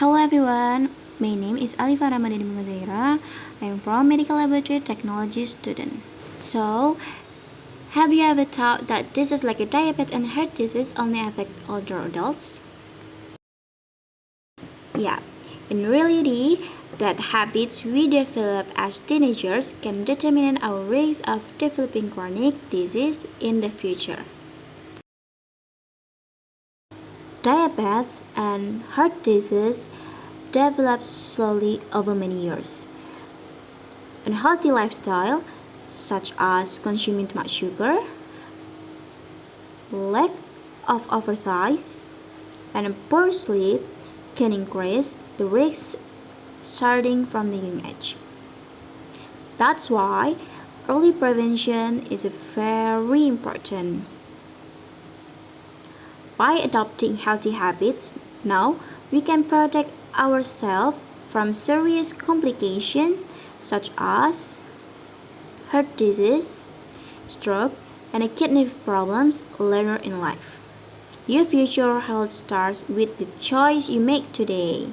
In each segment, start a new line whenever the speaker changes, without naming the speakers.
Hello everyone, my name is Alifa Ramadhani Bunga Zahira. I am from Medical Laboratory Technology student. So, have you ever thought that diseases like a diabetes and heart disease only affect older adults? Yeah, in reality, that habits we develop as teenagers can determine our risk of developing chronic disease in the future. Diabetes and heart disease develop slowly over many years. Unhealthy lifestyle, such as consuming too much sugar, lack of exercise, and poor sleep, can increase the risk starting from the young age. That's why early prevention is very important. By adopting healthy habits, now we can protect ourselves from serious complications such as heart disease, stroke, and kidney problems later in life. Your future health starts with the choice you make today.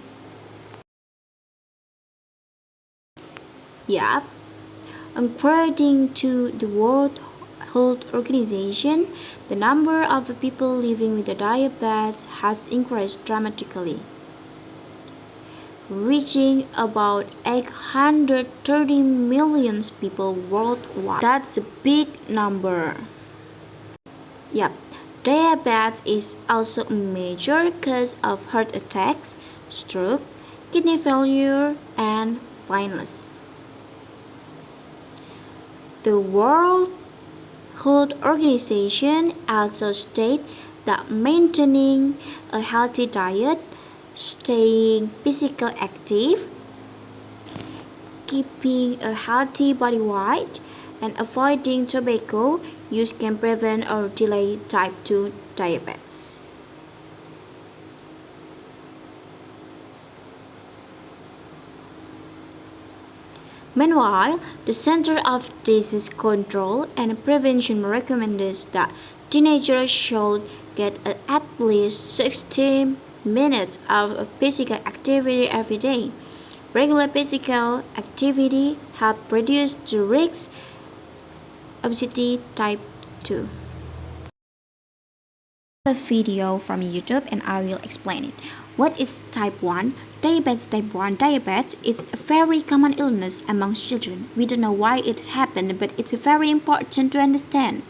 Yup, according to the World Health Organization, the number of people living with diabetes has increased dramatically, reaching about 830 million people worldwide. That's a big number. Yep, diabetes is also a major cause of heart attacks, stroke, kidney failure, and blindness. The World Health Organization also states that maintaining a healthy diet, staying physically active, keeping a healthy body weight, and avoiding tobacco use can prevent or delay type 2 diabetes. Meanwhile, the Center of Disease Control and Prevention recommends that teenagers should get at least 60 minutes of physical activity every day. Regular physical activity helps reduce the risk of obesity type 2. A video from YouTube and I will explain it. What is type 1? Diabetes type 1 diabetes is a very common illness among children. We don't know why it happened, but it's very important to understand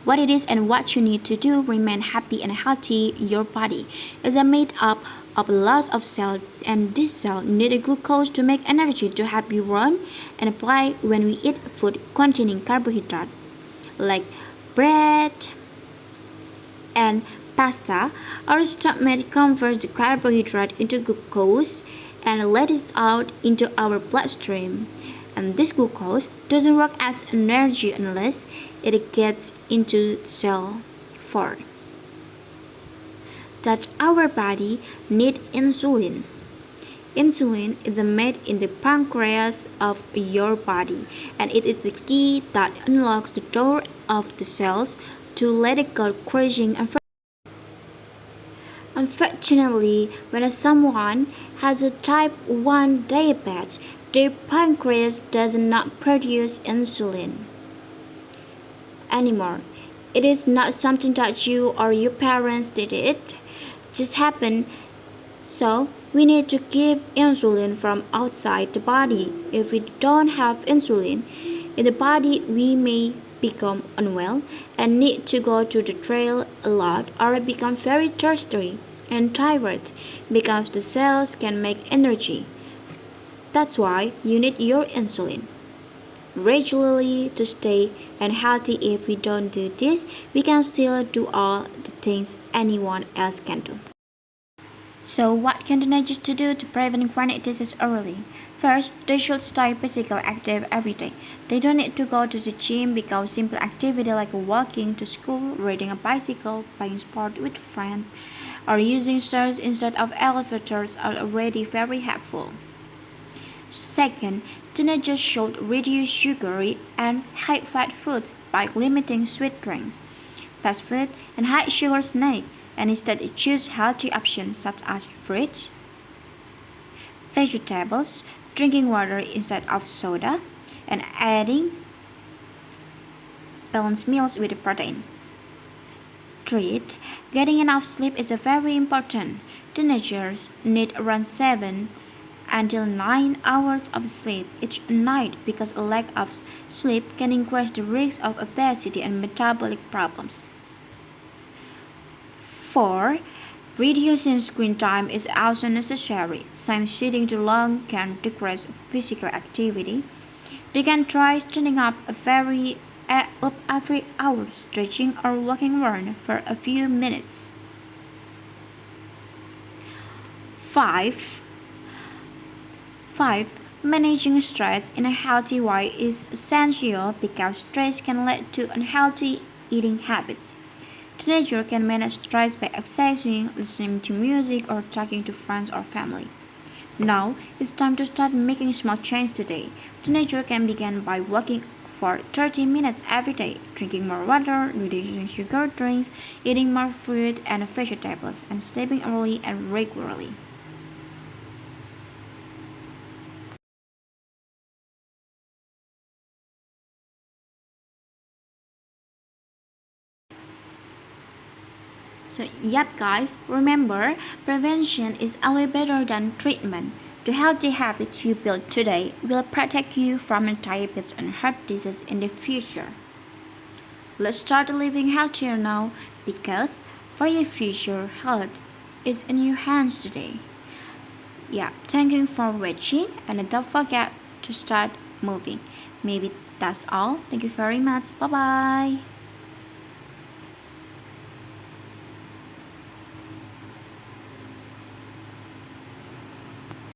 what it is and what you need to do to remain happy and healthy. Your body is made up of lots of cells, and these cells need a glucose to make energy to help you run and apply when we eat food containing carbohydrate like bread and pasta. Our stomach converts the carbohydrate into glucose and lets it out into our bloodstream. And this glucose doesn't work as energy unless it gets into cell first. That our body needs insulin. Insulin is made in the pancreas of your body, and it is the key that unlocks the door of the cells to let it go crushing. Unfortunately, when someone has a type 1 diabetes, their pancreas does not produce insulin anymore. It is not something that you or your parents did, it just happened. So we need to give insulin from outside the body. If we don't have insulin in the body, we may become unwell and need to go to the trail a lot or become very thirsty and tired because the cells can make energy. That's why you need your insulin regularly to stay and healthy. If we don't do this, we can still do all the things anyone else can do. So what can teenagers to do to prevent chronic disease early? First, they should stay physically active every day. They don't need to go to the gym because simple activity like walking to school, riding a bicycle, playing sport with friends, or using stairs instead of elevators are already very helpful. Second, teenagers should reduce sugary and high-fat foods by limiting sweet drinks, fast food, and high-sugar snacks, and instead choose healthy options such as fruits, vegetables, drinking water instead of soda, and adding balanced meals with protein. Treat. Getting enough sleep is very important. Teenagers need around 7 until 9 hours of sleep each night because a lack of sleep can increase the risk of obesity and metabolic problems. 4. Reducing screen time is also necessary since sitting too long can decrease physical activity. They can try standing up every hour, stretching or walking around for a few minutes. 5. 5. Managing stress in a healthy way is essential because stress can lead to unhealthy eating habits. Teenagers can manage stress by exercising, listening to music, or talking to friends or family. Now, it's time to start making small changes today. Teenagers can begin by walking for 30 minutes every day, drinking more water, reducing sugar drinks, eating more fruit and vegetables, and sleeping early and regularly. So, yep, guys, remember, prevention is always better than treatment. The healthy habits you build today will protect you from diabetes and heart disease in the future. Let's start living healthier now because for your future health is in your hands today. Yeah, thank you for watching and don't forget to start moving. Maybe that's all. Thank you very much. Bye bye.